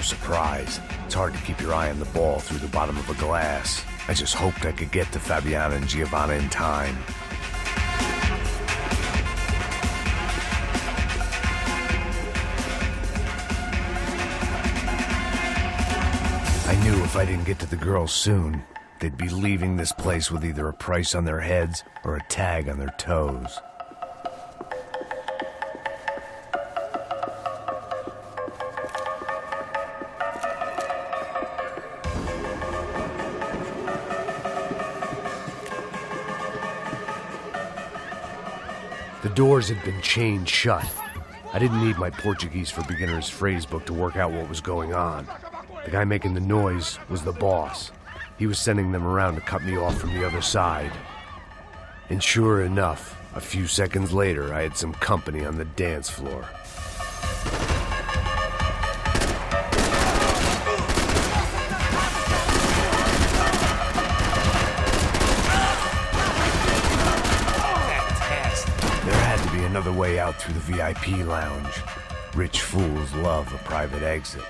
a surprise. It's hard to keep your eye on the ball through the bottom of a glass. I just hoped I could get to Fabiana and Giovanna in time. I knew if I didn't get to the girls soon, they'd be leaving this place with either a price on their heads or a tag on their toes. The doors had been chained shut. I didn't need my Portuguese for Beginners phrase book to work out what was going on. The guy making the noise was the boss. He was sending them around to cut me off from the other side. And sure enough, a few seconds later, I had some company on the dance floor. Another way out through the VIP lounge. Rich fools love a private exit.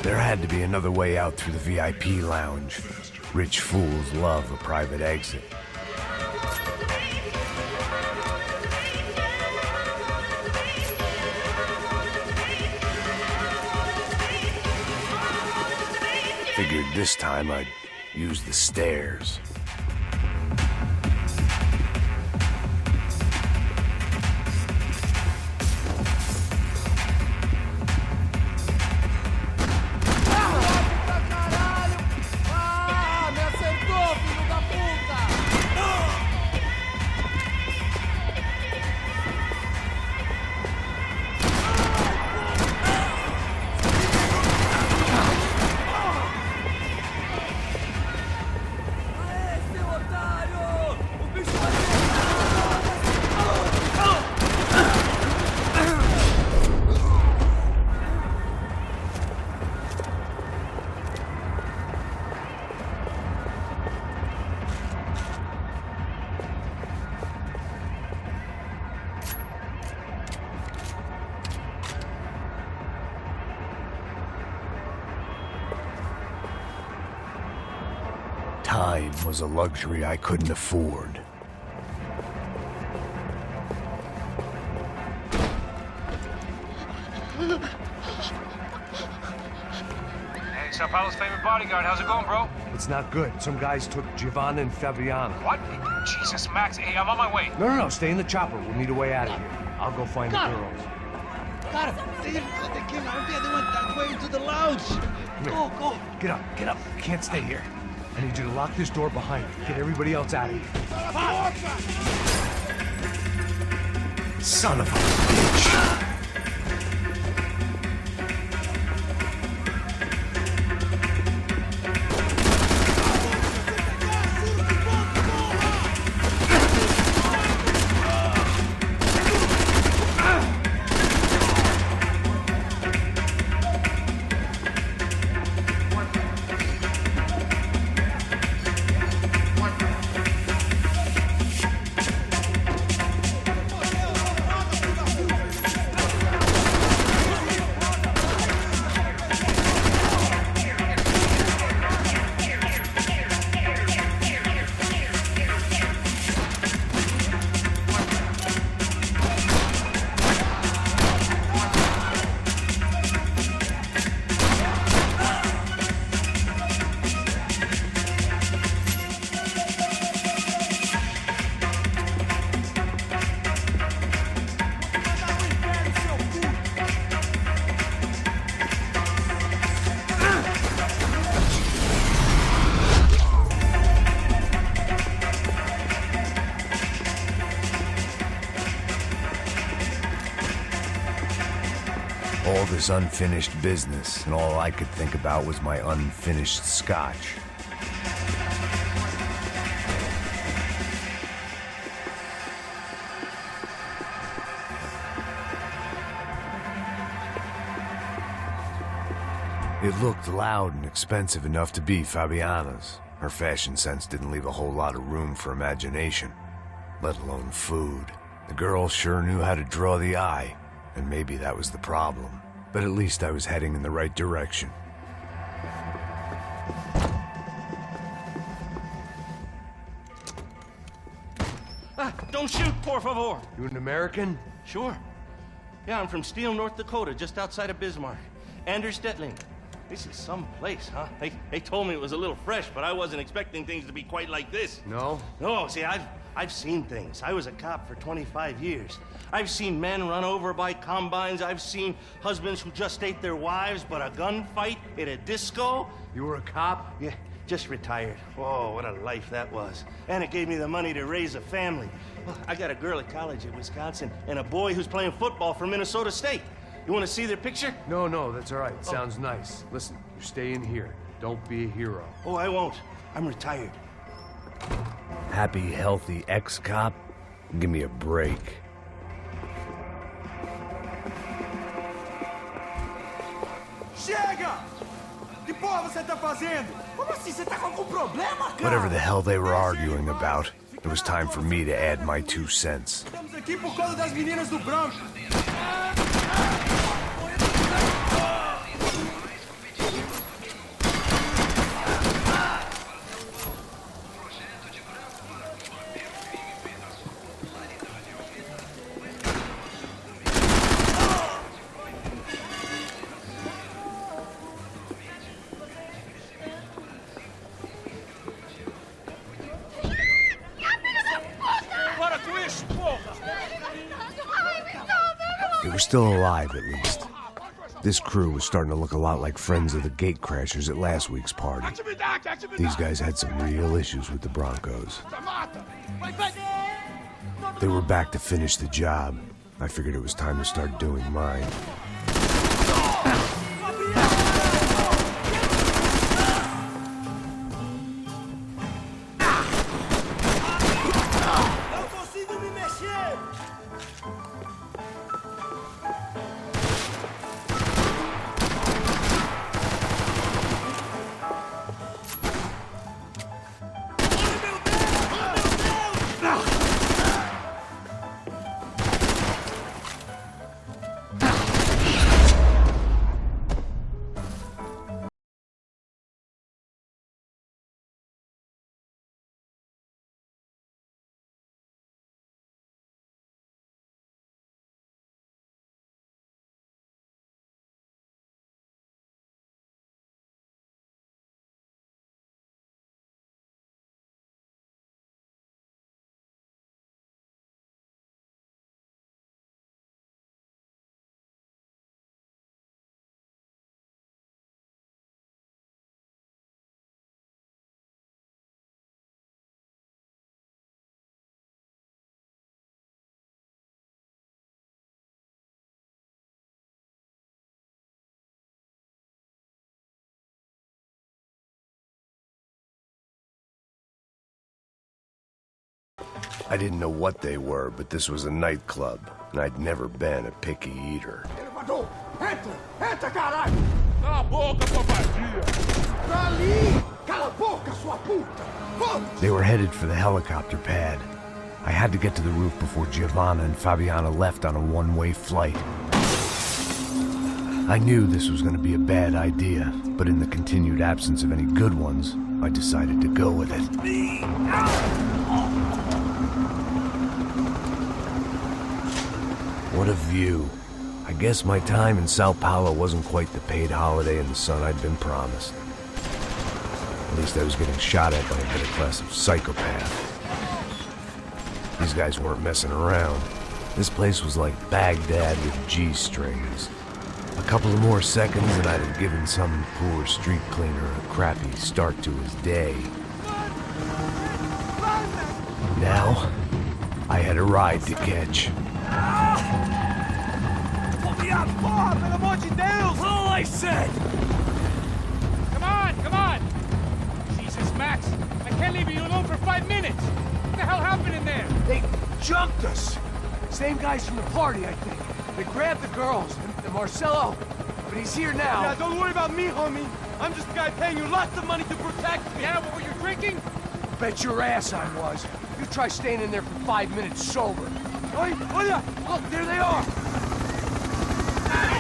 There had to be another way out through the VIP lounge. Rich fools love a private exit. Figured this time I'd use the stairs. Time was a luxury I couldn't afford. Hey, Sao Paulo's favorite bodyguard. How's it going, bro? It's not good. Some guys took Giovanna and Fabiana. What? Jesus, Max. Hey, I'm on my way. No. Stay in the chopper. We'll need a way out of here. I'll go find the girls. Cara, they came out there. They went that way to the lounge. Go. Get up. You can't stay here. I need you to lock this door behind you. Get everybody else out of here. Son of a bitch! this unfinished business, and all I could think about was my unfinished scotch. It looked loud and expensive enough to be Fabiana's. Her fashion sense didn't leave a whole lot of room for imagination, let alone food. The girl sure knew how to draw the eye, and maybe that was the problem. But at least I was heading in the right direction. Don't shoot, por favor. You an American? Sure. Yeah, I'm from Steele, North Dakota, just outside of Bismarck. Anders Stetling. This is some place, huh? They told me it was a little fresh, but I wasn't expecting things to be quite like this. No? No, see, I've seen things. I was a cop for 25 years. I've seen men run over by combines. I've seen husbands who just ate their wives, but a gunfight at a disco. You were a cop? Yeah, just retired. Oh, what a life that was. And it gave me the money to raise a family. Well, I got a girl at college at Wisconsin and a boy who's playing football for Minnesota State. You want to see their picture? No, that's all right. Sounds nice. Listen, you stay in here. Don't be a hero. Oh, I won't. I'm retired. Happy, healthy ex-cop? Give me a break. Chega! Que porra você tá fazendo? Como assim? Você tá com algum problema, cara? Whatever the hell they were arguing about, it was time for me to add my 2 cents. Estamos aqui por causa das meninas do branco. They were still alive, at least. This crew was starting to look a lot like friends of the gatecrashers at last week's party. These guys had some real issues with the Broncos. They were back to finish the job. I figured it was time to start doing mine. I didn't know what they were, but this was a nightclub, and I'd never been a picky eater. Elevador! Entra, caralho! Cala a boca, sua vadia! Tá ali! Cala a boca, sua puta! They were headed for the helicopter pad. I had to get to the roof before Giovanna and Fabiana left on a one-way flight. I knew this was going to be a bad idea, but in the continued absence of any good ones, I decided to go with it. What a view. I guess my time in Sao Paulo wasn't quite the paid holiday in the sun I'd been promised. At least I was getting shot at by a better class of psychopath. These guys weren't messing around. This place was like Baghdad with G-strings. A couple of more seconds and I'd have given some poor street cleaner a crappy start to his day. Now, I had a ride to catch. Ia, porra, pelo amor de Deus! All I said! Come on, come on! Jesus, Max, I can't leave you alone for 5 minutes! What the hell happened in there? They jumped us! Same guys from the party, I think. They grabbed the girls, and Marcelo, but he's here now. Yeah, don't worry about me, homie. I'm just a guy paying you lots of money to protect me. Yeah, what were you drinking? Bet your ass I was. You try staying in there for 5 minutes sober. Oi, olha! Look, there they are!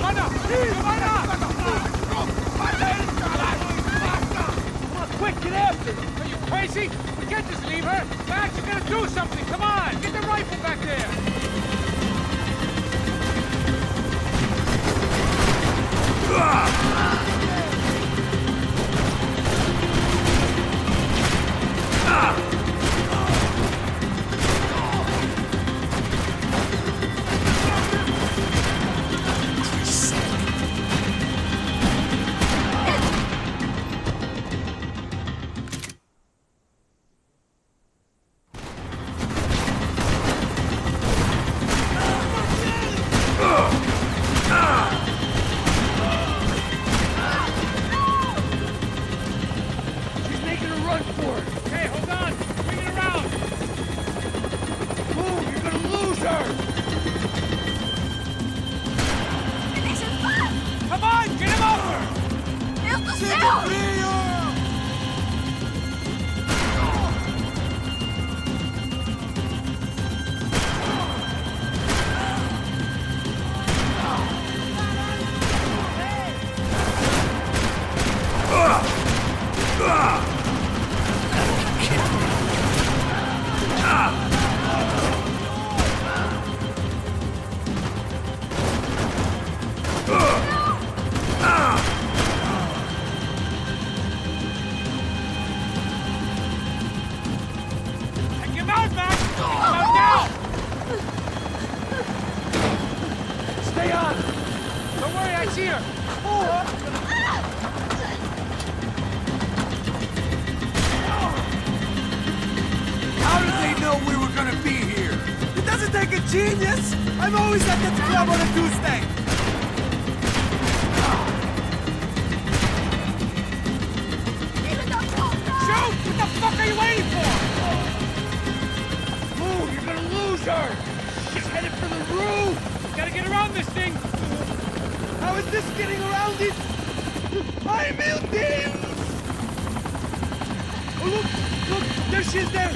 Come on, quick, get after him! Are you crazy? We can't just leave her! Max, you gotta do something! Come on! Get the rifle back there! Genius! I'm always at the club on a Tuesday! Shoot! What the fuck are you waiting for? Move! You're gonna lose her! She's headed for the roof! Gotta get around this thing! How is this getting around it? Ai, meu Deus! Oh, look! There she is there!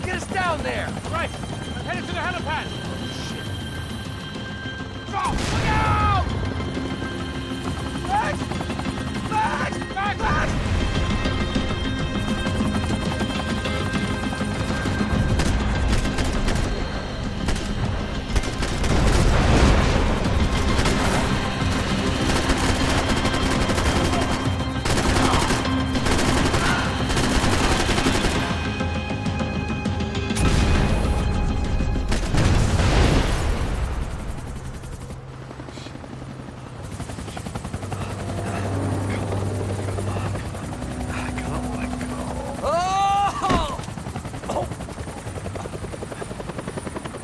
Get us down there! Right! I'm headed to the helipad! Shit! Drop! Look out! Back! Back! Back! Back!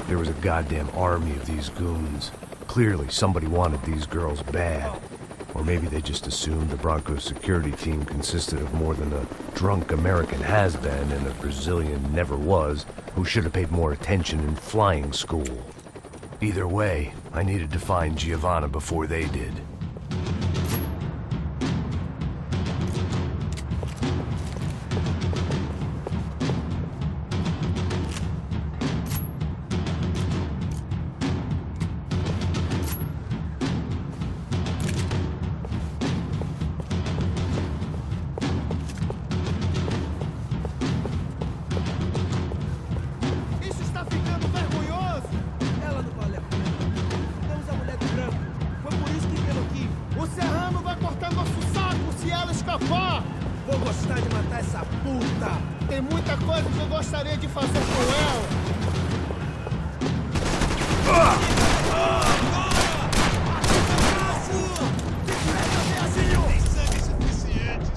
There was a goddamn army of these goons. Clearly, somebody wanted these girls bad. Or maybe they just assumed the Broncos security team consisted of more than a drunk American has-been and a Brazilian never-was who should have paid more attention in flying school. Either way, I needed to find Giovanna before they did. escapar! Vou gostar de matar essa puta! Tem muita coisa que eu gostaria de fazer com ela! Tem sangue suficiente.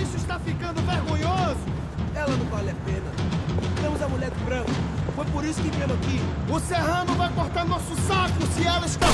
Isso está ficando vergonhoso! Ela não vale a pena. Temos a mulher do branco. Foi por isso que viemos aqui. O Serrano vai cortar nosso saco se ela está...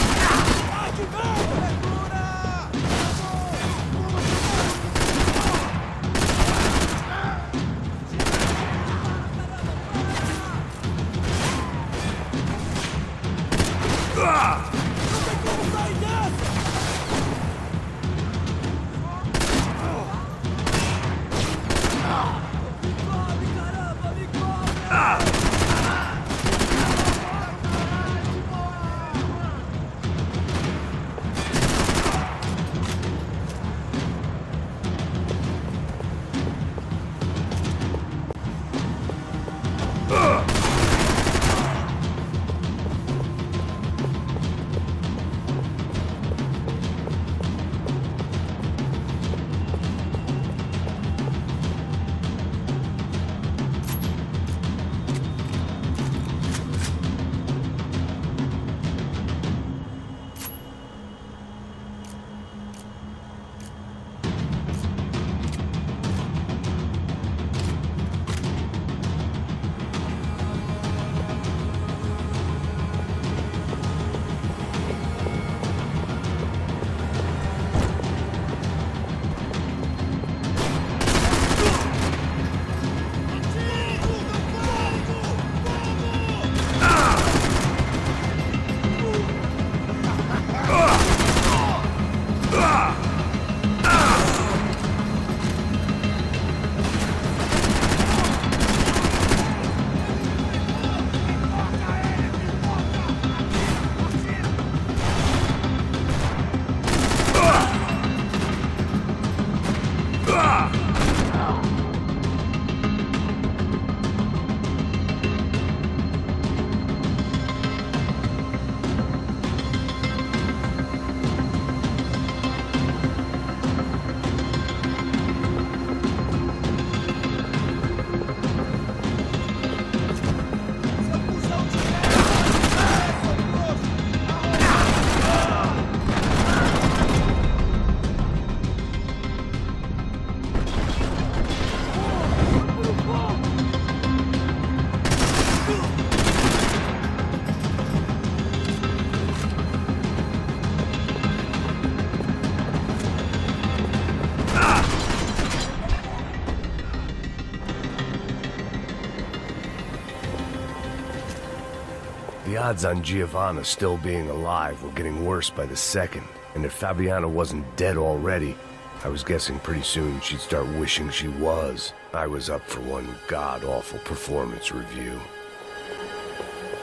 The odds on Giovanna still being alive were getting worse by the second, and if Fabiana wasn't dead already, I was guessing pretty soon she'd start wishing she was. I was up for one god-awful performance review.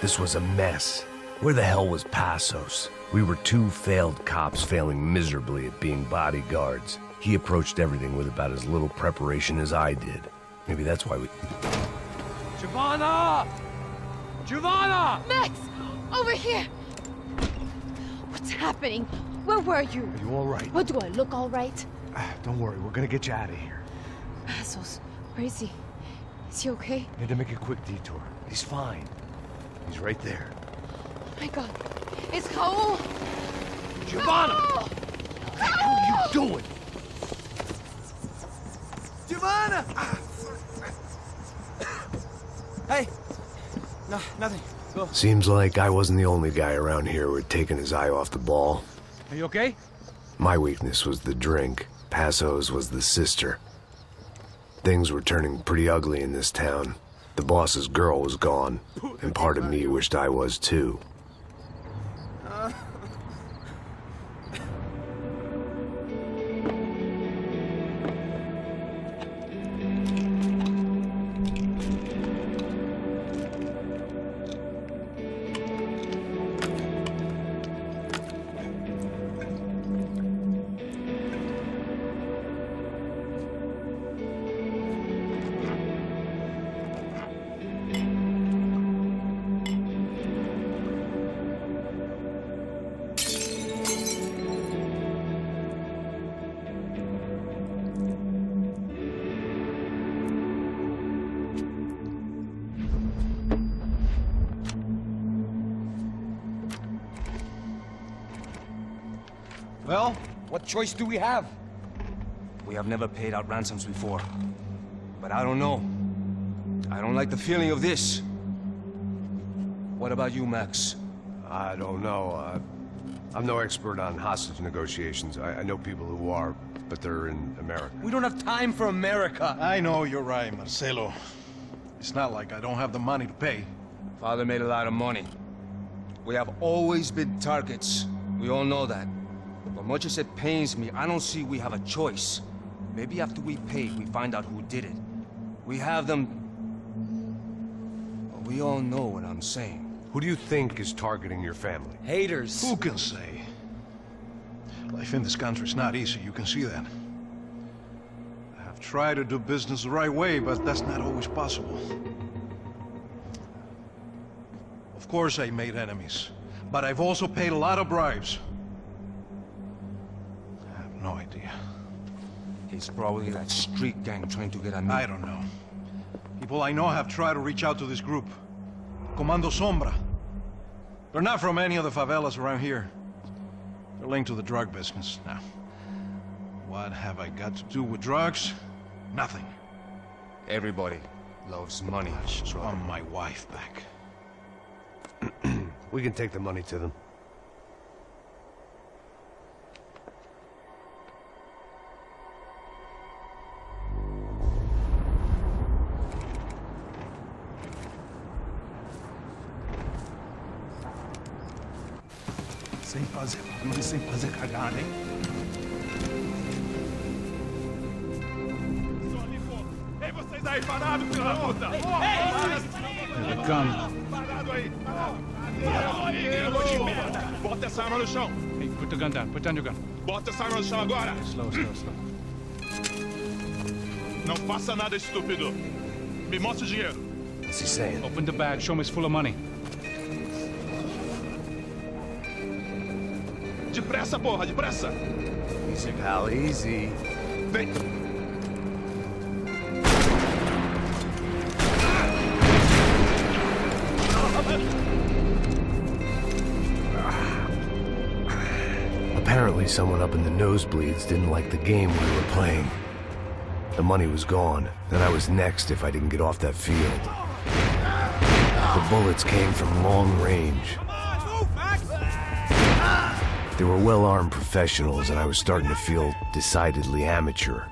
This was a mess. Where the hell was Passos? We were two failed cops failing miserably at being bodyguards. He approached everything with about as little preparation as I did. Maybe that's why we... Giovanna! Giovanna! Max! Over here! What's happening? Where were you? Are you all right? What, do I look all right? Don't worry, we're gonna get you out of here. Passos, where is he? Is he okay? Need to make a quick detour. He's fine. He's right there. Oh my god. It's Raul! Giovanna! Raul! What are you doing? Giovanna! Hey! No, nothing. Go. Seems like I wasn't the only guy around here who had taken his eye off the ball. Are you okay? My weakness was the drink. Passos was the sister. Things were turning pretty ugly in this town. The boss's girl was gone, and part of me wished I was too. Well, what choice do we have? We have never paid out ransoms before. But I don't know. I don't like the feeling of this. What about you, Max? I don't know. I'm no expert on hostage negotiations. I know people who are, but they're in America. We don't have time for America. I know you're right, Marcelo. It's not like I don't have the money to pay. Father made a lot of money. We have always been targets. We all know that. But much as it pains me, I don't see we have a choice. Maybe after we pay, we find out who did it. We have them... Well, we all know what I'm saying. Who do you think is targeting your family? Haters. Who can say? Life in this country is not easy, you can see that. I have tried to do business the right way, but that's not always possible. Of course I made enemies, but I've also paid a lot of bribes. I have no idea. It's probably that street gang trying to get at me. I don't know. People I know have tried to reach out to this group. Comando Sombra. They're not from any of the favelas around here. They're linked to the drug business. Now, what have I got to do with drugs? Nothing. Everybody loves money. I just want my wife back. We can take the money to them. Sem fazer cagada, hein? Ei, vocês aí parados, filho da puta! Parado aí! Bota essa arma no chão! Hey, put the gun down. Put down your gun. Bota essa arma no chão agora! Slow. Não faça nada, estúpido! Me mostre o dinheiro! What's he saying? Open the bag. Show me it's full of money. Depressa, porra, depressa! Easy, pal, easy. Vem! Apparently someone up in the nosebleeds didn't like the game we were playing. The money was gone, and I was next if I didn't get off that field. The bullets came from long range. They were well-armed professionals, and I was starting to feel decidedly amateur.